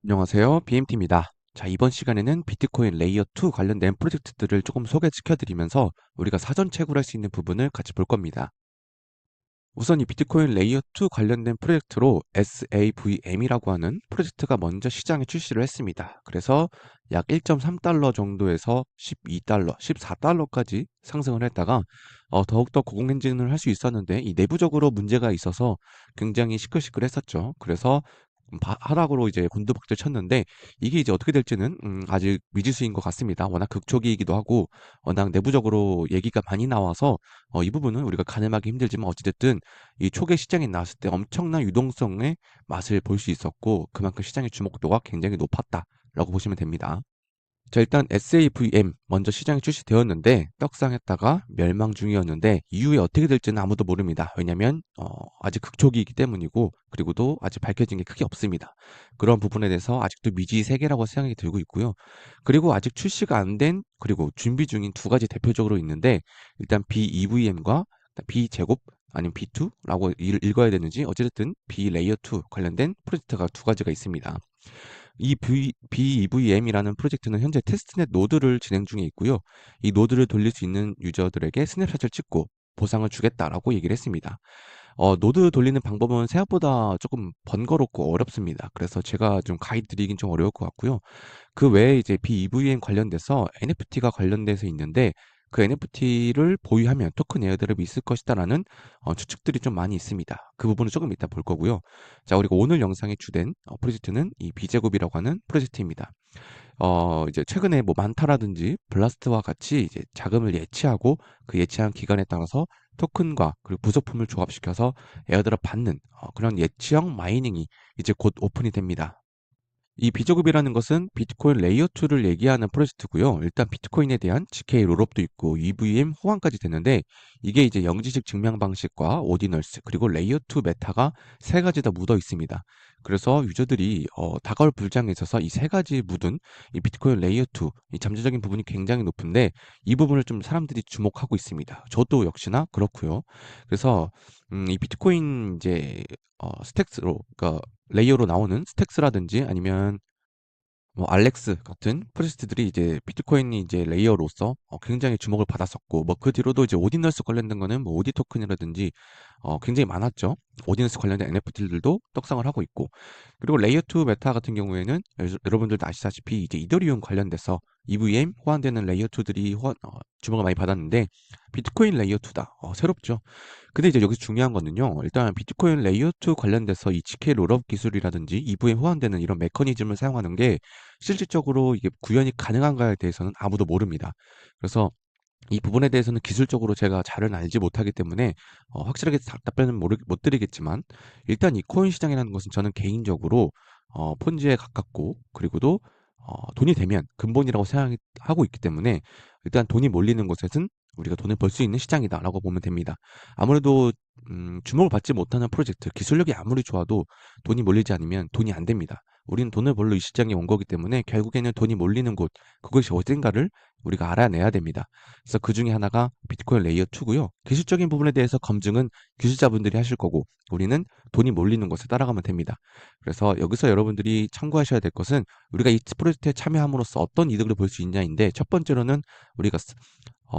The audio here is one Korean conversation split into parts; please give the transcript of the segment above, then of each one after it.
안녕하세요. BMT입니다. 자, 이번 시간에는 비트코인 레이어 2 관련된 프로젝트들을 조금 소개시켜 드리면서 우리가 사전 채굴할 수 있는 부분을 같이 볼 겁니다. 우선 이 비트코인 레이어 2 관련된 프로젝트로 SAVM이라고 하는 프로젝트가 먼저 시장에 출시를 했습니다. 그래서 약 1.3달러 정도에서 12달러, 14달러까지 상승을 했다가 더욱더 고공행진을 할 수 있었는데 이 내부적으로 문제가 있어서 굉장히 시끌시끌했었죠. 그래서 하락으로 이제 곤두박질 쳤는데 이게 이제 어떻게 될지는 아직 미지수인 것 같습니다. 워낙 극초기이기도 하고 워낙 내부적으로 얘기가 많이 나와서 이 부분은 우리가 가늠하기 힘들지만 어찌됐든 이 초기 시장에 나왔을 때 엄청난 유동성의 맛을 볼 수 있었고 그만큼 시장의 주목도가 굉장히 높았다라고 보시면 됩니다. 자, 일단 SAVM 먼저 시장에 출시되었는데 떡상했다가 멸망 중이었는데 이후에 어떻게 될지는 아무도 모릅니다. 왜냐면 아직 극초기이기 때문이고 그리고도 아직 밝혀진 게 크게 없습니다. 그런 부분에 대해서 아직도 미지 세계라고 생각이 들고 있고요. 그리고 아직 출시가 안 된 그리고 준비 중인 두 가지 대표적으로 있는데 일단 BEVM과 B제곱 아니면 B2라고 읽어야 되는지 어쨌든 B 레이어 2 관련된 프로젝트가 두 가지가 있습니다. 이 BEVM이라는 프로젝트는 현재 테스트넷 노드를 진행 중에 있고요. 이 노드를 돌릴 수 있는 유저들에게 스냅샷을 찍고 보상을 주겠다라고 얘기를 했습니다. 노드 돌리는 방법은 생각보다 조금 번거롭고 어렵습니다. 그래서 제가 좀 가이드 드리긴 좀 어려울 것 같고요. 그 외에 이제 BEVM 관련돼서 NFT가 관련돼서 있는데 그 NFT를 보유하면 토큰 에어드롭이 있을 것이다라는 추측들이 좀 많이 있습니다. 그 부분은 조금 이따 볼 거고요. 자, 그리고 오늘 영상의 주된 프로젝트는 이 비제곱이라고 하는 프로젝트입니다. 이제 최근에 뭐 만타라든지 블라스트와 같이 이제 자금을 예치하고 그 예치한 기간에 따라서 토큰과 그리고 부속품을 조합시켜서 에어드롭 받는 그런 예치형 마이닝이 이제 곧 오픈이 됩니다. 이 비저급이라는 것은 비트코인 레이어 2를 얘기하는 프로젝트고요. 일단 비트코인에 대한 GK 롤업도 있고 EVM 호환까지 되는데 이게 이제 영지식 증명 방식과 오디널스 그리고 레이어 2 메타가 세 가지 다 묻어 있습니다. 그래서 유저들이 다가올 불장에 있어서 이 세 가지 묻은 이 비트코인 레이어 2 이 잠재적인 부분이 굉장히 높은데 이 부분을 좀 사람들이 주목하고 있습니다. 저도 역시나 그렇고요. 그래서 이 비트코인 이제 스택스로 그러니까 레이어로 나오는 스택스라든지 아니면 뭐 알렉스 같은 프로젝트들이 이제 비트코인이 이제 레이어로서 굉장히 주목을 받았었고 뭐 그 뒤로도 이제 오디너스 관련된 거는 뭐 오디 토큰이라든지 굉장히 많았죠. 오디너스 관련된 NFT들도 떡상을 하고 있고 그리고 레이어 2 메타 같은 경우에는 여러분들도 아시다시피 이제 이더리움 관련돼서 EVM 호환되는 레이어 2들이 주목을 많이 받았는데 비트코인 레이어 2다. 새롭죠. 근데 이제 여기서 중요한 거는요. 일단 비트코인 레이어 2 관련돼서 이 GK 롤업 기술이라든지 이브에 호환되는 이런 메커니즘을 사용하는 게 실질적으로 이게 구현이 가능한가에 대해서는 아무도 모릅니다. 그래서 이 부분에 대해서는 기술적으로 제가 잘은 알지 못하기 때문에 확실하게 답변은 못 드리겠지만 일단 이 코인 시장이라는 것은 저는 개인적으로 폰지에 가깝고 그리고도 돈이 되면 근본이라고 생각하고 있기 때문에 일단 돈이 몰리는 곳에서는 우리가 돈을 벌 수 있는 시장이다라고 보면 됩니다. 아무래도 주목을 받지 못하는 프로젝트, 기술력이 아무리 좋아도 돈이 몰리지 않으면 돈이 안 됩니다. 우리는 돈을 벌러 이 시장에 온 거기 때문에 결국에는 돈이 몰리는 곳, 그것이 어딘가를 우리가 알아내야 됩니다. 그래서 그 중에 하나가 비트코인 레이어 2고요. 기술적인 부분에 대해서 검증은 기술자분들이 하실 거고 우리는 돈이 몰리는 곳에 따라가면 됩니다. 그래서 여기서 여러분들이 참고하셔야 될 것은 우리가 이 프로젝트에 참여함으로써 어떤 이득을 볼 수 있냐인데 첫 번째로는 우리가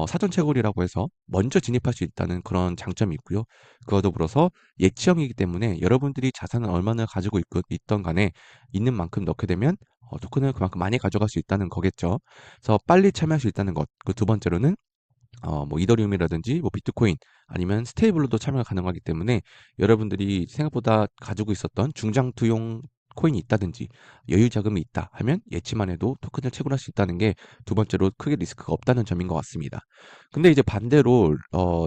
사전 채굴이라고 해서 먼저 진입할 수 있다는 그런 장점이 있고요. 그와 더불어서 예치형이기 때문에 여러분들이 자산을 얼마나 가지고 있던 간에 있는 만큼 넣게 되면 토큰을 그만큼 많이 가져갈 수 있다는 거겠죠. 그래서 빨리 참여할 수 있다는 것. 그 두 번째로는 뭐 이더리움이라든지 뭐 비트코인 아니면 스테이블로도 참여가 가능하기 때문에 여러분들이 생각보다 가지고 있었던 중장투용 코인이 있다든지 여유 자금이 있다 하면 예치만 해도 토큰을 채굴할 수 있다는 게 두 번째로 크게 리스크가 없다는 점인 것 같습니다. 근데 이제 반대로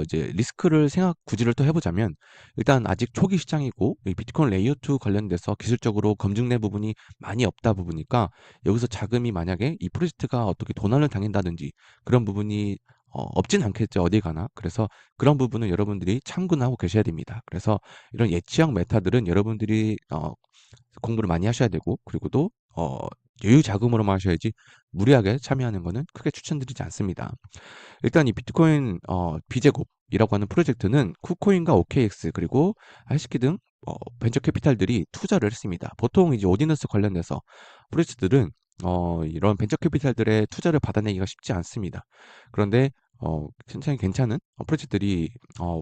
이제 리스크를 생각 구지를 또 해보자면 일단 아직 초기 시장이고 이 비트코인 레이어 2 관련돼서 기술적으로 검증된 부분이 많이 없다 보니까 여기서 자금이 만약에 이 프로젝트가 어떻게 도난을 당한다든지 그런 부분이 없진 않겠죠, 어디 가나. 그래서 그런 부분은 여러분들이 참고하고 계셔야 됩니다. 그래서 이런 예치형 메타들은 여러분들이 공부를 많이 하셔야 되고 그리고 또 여유 자금으로만 하셔야지 무리하게 참여하는 거는 크게 추천드리지 않습니다. 일단 이 비트코인 비제곱이라고 하는 프로젝트는 쿠코인과 OKX 그리고 하시키 등 벤처 캐피탈들이 투자를 했습니다. 보통 이제 오디너스 관련돼서 프로젝트들은 이런 벤처 캐피탈들의 투자를 받아내기가 쉽지 않습니다. 그런데 굉장히 괜찮은 프로젝트들이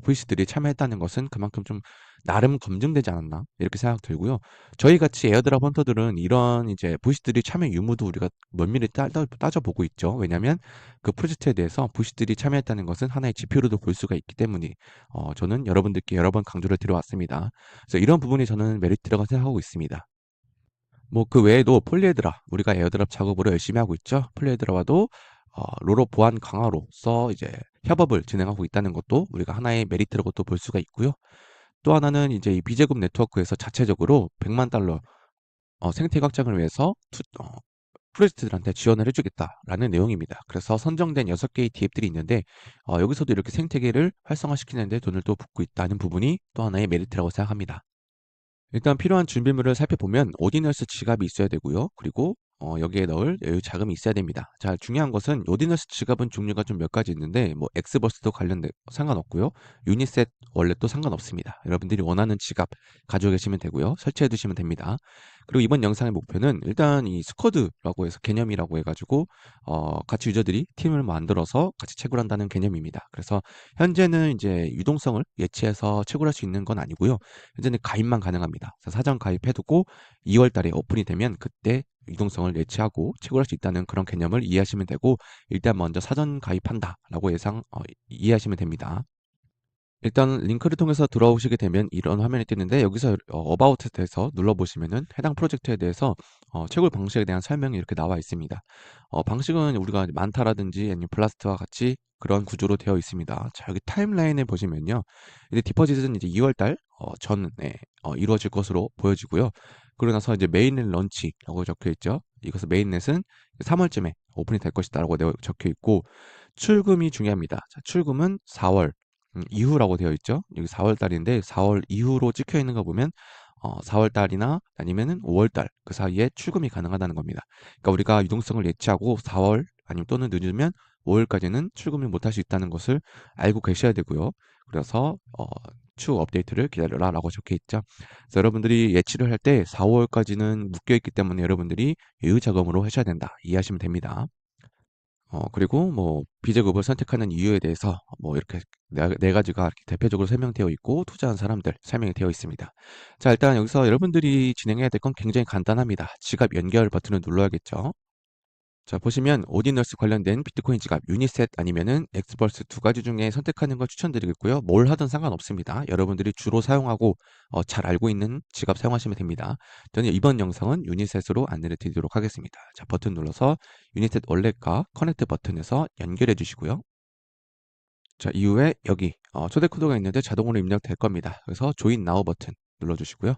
VC들이 참여했다는 것은 그만큼 좀 나름 검증되지 않았나 이렇게 생각 들고요. 저희 같이 에어드랍 헌터들은 이런 이제 VC들이 참여 유무도 우리가 면밀히 따져보고 있죠. 왜냐하면 그 프로젝트에 대해서 VC들이 참여했다는 것은 하나의 지표로도 볼 수가 있기 때문에 저는 여러분들께 여러 번 강조를 드려왔습니다. 그래서 이런 부분이 저는 메리트라고 생각하고 있습니다. 뭐 그 외에도 폴리헤드라 우리가 에어드랍 작업으로 열심히 하고 있죠. 폴리헤드라와도 로로 보안 강화로서 이제 협업을 진행하고 있다는 것도 우리가 하나의 메리트라고 또 볼 수가 있고요. 또 하나는 이제 이 비제곱 네트워크에서 자체적으로 100만 달러 생태계 확장을 위해서 프로젝트들한테 지원을 해주겠다라는 내용입니다. 그래서 선정된 6개의 DApp들이 있는데 여기서도 이렇게 생태계를 활성화시키는 데 돈을 또 붓고 있다는 부분이 또 하나의 메리트라고 생각합니다. 일단 필요한 준비물을 살펴보면 오디너스 지갑이 있어야 되고요. 그리고 여기에 넣을 여유 자금이 있어야 됩니다. 자, 중요한 것은 오디너스 지갑은 종류가 좀 몇 가지 있는데 뭐 엑스버스도 관련돼 상관없고요. 유니셋 월렛도 상관없습니다. 여러분들이 원하는 지갑 가지고 계시면 되고요. 설치해 두시면 됩니다. 그리고 이번 영상의 목표는 일단 이 스쿼드라고 해서 개념이라고 해가지고 같이 유저들이 팀을 만들어서 같이 채굴한다는 개념입니다. 그래서 현재는 이제 유동성을 예치해서 채굴할 수 있는 건 아니고요. 현재는 가입만 가능합니다. 그래서 사전 가입해두고 2월 달에 오픈이 되면 그때 유동성을 예치하고 채굴할 수 있다는 그런 개념을 이해하시면 되고 일단 먼저 사전 가입한다라고 이해하시면 됩니다. 일단 링크를 통해서 들어오시게 되면 이런 화면이 뜨는데 여기서 어바웃에 대해서 눌러보시면은 해당 프로젝트에 대해서 채굴 방식에 대한 설명이 이렇게 나와 있습니다. 방식은 우리가 만타라든지 아니면 블라스트와 같이 그런 구조로 되어 있습니다. 자, 여기 타임라인에 보시면요. 이제 디퍼짓은 이제 2월 달 전에 이루어질 것으로 보여지고요. 그러고 나서 이제 메인넷 런치라고 적혀 있죠. 이것은 메인넷은 3월쯤에 오픈이 될 것이다라고 적혀 있고 출금이 중요합니다. 자, 출금은 4월 이후라고 되어 있죠. 여기 4월 달인데 4월 이후로 찍혀 있는 거 보면 4월 달이나 아니면은 5월 달 그 사이에 출금이 가능하다는 겁니다. 그러니까 우리가 유동성을 예치하고 4월 아니면 또는 늦으면 5월까지는 출금을 못할 수 있다는 것을 알고 계셔야 되고요. 그래서 추후 업데이트를 기다려라라고 적혀 있죠. 그래서 여러분들이 예치를 할 때 4, 5월까지는 묶여 있기 때문에 여러분들이 유의 작업으로 하셔야 된다. 이해하시면 됩니다. 그리고 뭐 비제급을 선택하는 이유에 대해서 뭐 이렇게 네 가지가 이렇게 대표적으로 설명되어 있고 투자한 사람들 설명이 되어 있습니다. 자, 일단 여기서 여러분들이 진행해야 될 건 굉장히 간단합니다. 지갑 연결 버튼을 눌러야겠죠. 자, 보시면 오디너스 관련된 비트코인 지갑 유니셋 아니면은 엑스버스 두 가지 중에 선택하는 걸 추천드리겠고요. 뭘 하든 상관없습니다. 여러분들이 주로 사용하고 잘 알고 있는 지갑 사용하시면 됩니다. 저는 이번 영상은 유니셋으로 안내를 드리도록 하겠습니다. 자, 버튼 눌러서 유니셋 월렛과 커넥트 버튼에서 연결해 주시고요. 자, 이후에 여기 초대 코드가 있는데 자동으로 입력될 겁니다. 그래서 조인 나우 버튼 눌러주시고요.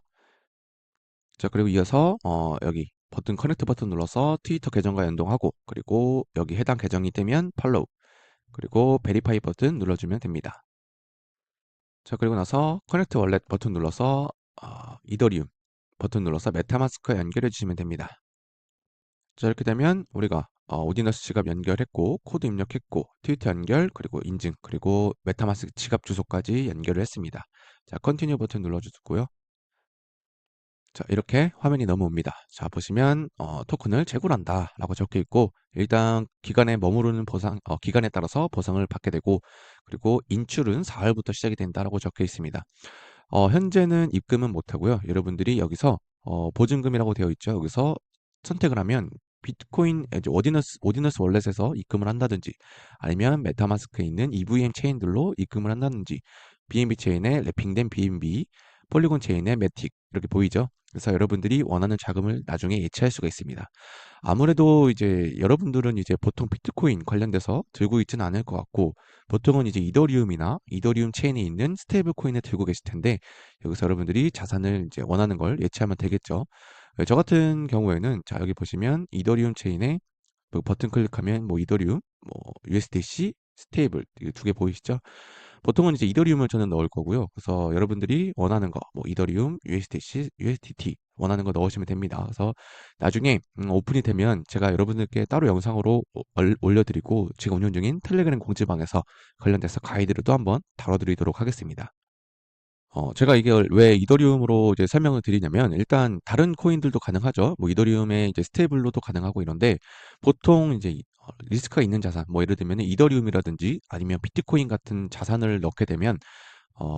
자, 그리고 이어서 여기 버튼 커넥트 버튼 눌러서 트위터 계정과 연동하고 그리고 여기 해당 계정이 되면 팔로우 그리고 베리파이 버튼 눌러주면 됩니다. 자, 그리고 나서 커넥트 월렛 버튼 눌러서 이더리움 버튼 눌러서 메타마스크에 연결해 주시면 됩니다. 자, 이렇게 되면 우리가 오디너스 지갑 연결했고 코드 입력했고 트위터 연결 그리고 인증 그리고 메타마스크 지갑 주소까지 연결을 했습니다. 자, 컨티뉴 버튼 눌러주고요. 자, 이렇게 화면이 넘어옵니다. 자, 보시면 토큰을 채굴한다 라고 적혀 있고 일단 기간에 머무르는 기간에 따라서 보상을 받게 되고 그리고 인출은 4월부터 시작이 된다라고 적혀 있습니다. 현재는 입금은 못하고요. 여러분들이 여기서 보증금이라고 되어 있죠. 여기서 선택을 하면 비트코인 이제 오디너스 월렛에서 입금을 한다든지 아니면 메타마스크에 있는 EVM 체인들로 입금을 한다든지 BNB 체인에 랩핑된 BNB 폴리곤 체인의 매틱 이렇게 보이죠. 그래서 여러분들이 원하는 자금을 나중에 예치할 수가 있습니다. 아무래도 이제 여러분들은 이제 보통 비트코인 관련돼서 들고 있지는 않을 것 같고 보통은 이제 이더리움이나 이더리움 체인에 있는 스테이블 코인을 들고 계실 텐데 여기서 여러분들이 자산을 이제 원하는 걸 예치하면 되겠죠. 저 같은 경우에는 자, 여기 보시면 이더리움 체인에 그 버튼 클릭하면 뭐 이더리움, 뭐 USDC, 스테이블 두 개 보이시죠? 보통은 이제 이더리움을 저는 넣을 거고요. 그래서 여러분들이 원하는 거, 뭐 이더리움, USDC, USDT 원하는 거 넣으시면 됩니다. 그래서 나중에 오픈이 되면 제가 여러분들께 따로 영상으로 올려드리고 지금 운영 중인 텔레그램 공지방에서 관련돼서 가이드를 또 한번 다뤄드리도록 하겠습니다. 제가 이게 왜 이더리움으로 이제 설명을 드리냐면, 일단 다른 코인들도 가능하죠. 뭐 이더리움의 이제 스테이블로도 가능하고 이런데, 보통 이제 리스크가 있는 자산, 뭐 예를 들면 이더리움이라든지 아니면 비트코인 같은 자산을 넣게 되면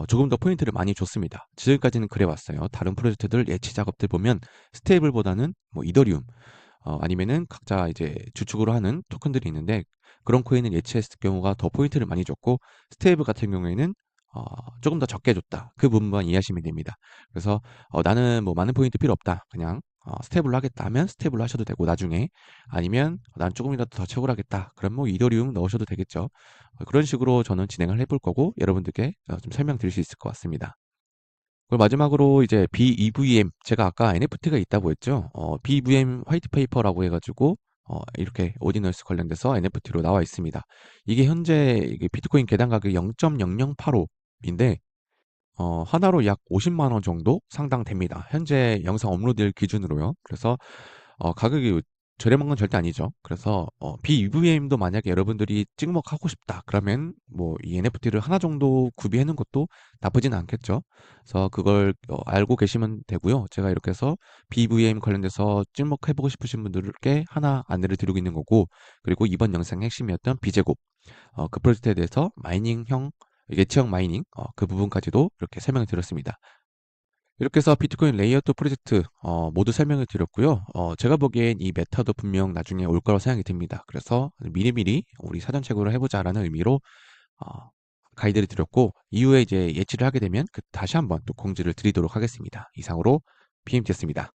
조금 더 포인트를 많이 줬습니다. 지금까지는 그래 왔어요. 다른 프로젝트들 예치 작업들 보면 스테이블보다는 뭐 이더리움, 아니면은 각자 이제 주축으로 하는 토큰들이 있는데, 그런 코인을 예치했을 경우가 더 포인트를 많이 줬고, 스테이블 같은 경우에는 어, 조금 더 적게 줬다. 그 부분만 이해하시면 됩니다. 그래서 나는 뭐 많은 포인트 필요 없다. 그냥 스테이블로 하겠다 하면 스테이블로 하셔도 되고, 나중에 아니면 난 조금이라도 더 채굴 하겠다. 그럼 뭐 이더리움 넣으셔도 되겠죠. 그런 식으로 저는 진행을 해볼 거고, 여러분들께 좀 설명드릴 수 있을 것 같습니다. 그리고 마지막으로 이제 BEVM, 제가 아까 NFT가 있다고 했죠. BEVM 화이트 페이퍼라고 해가지고 이렇게 오디너스 관련돼서 NFT로 나와 있습니다. 이게 현재 이게 비트코인 개당 가격이 0.0085인데 하나로 약 50만 원 정도 상당됩니다. 현재 영상 업로드일 기준으로요. 그래서 가격이 저렴한 건 절대 아니죠. 그래서 BEVM도 만약에 여러분들이 찍먹하고 싶다. 그러면 뭐 이 NFT를 하나 정도 구비해 놓은 것도 나쁘진 않겠죠. 그래서 그걸 알고 계시면 되고요. 제가 이렇게 해서 BEVM 관련돼서 찍먹해보고 싶으신 분들께 하나 안내를 드리고 있는 거고, 그리고 이번 영상의 핵심이었던 비제곱, 그 프로젝트에 대해서 마이닝형, 예치형 마이닝, 그 부분까지도 이렇게 설명을 드렸습니다. 이렇게 해서 비트코인 레이어 2 프로젝트 모두 설명을 드렸고요. 제가 보기엔 이 메타도 분명 나중에 올 거라고 생각이 듭니다. 그래서 미리미리 우리 사전체크를 해보자라는 의미로 어, 가이드를 드렸고, 이후에 이제 예치를 하게 되면 다시 한번 또 공지를 드리도록 하겠습니다. 이상으로 BMT였습니다.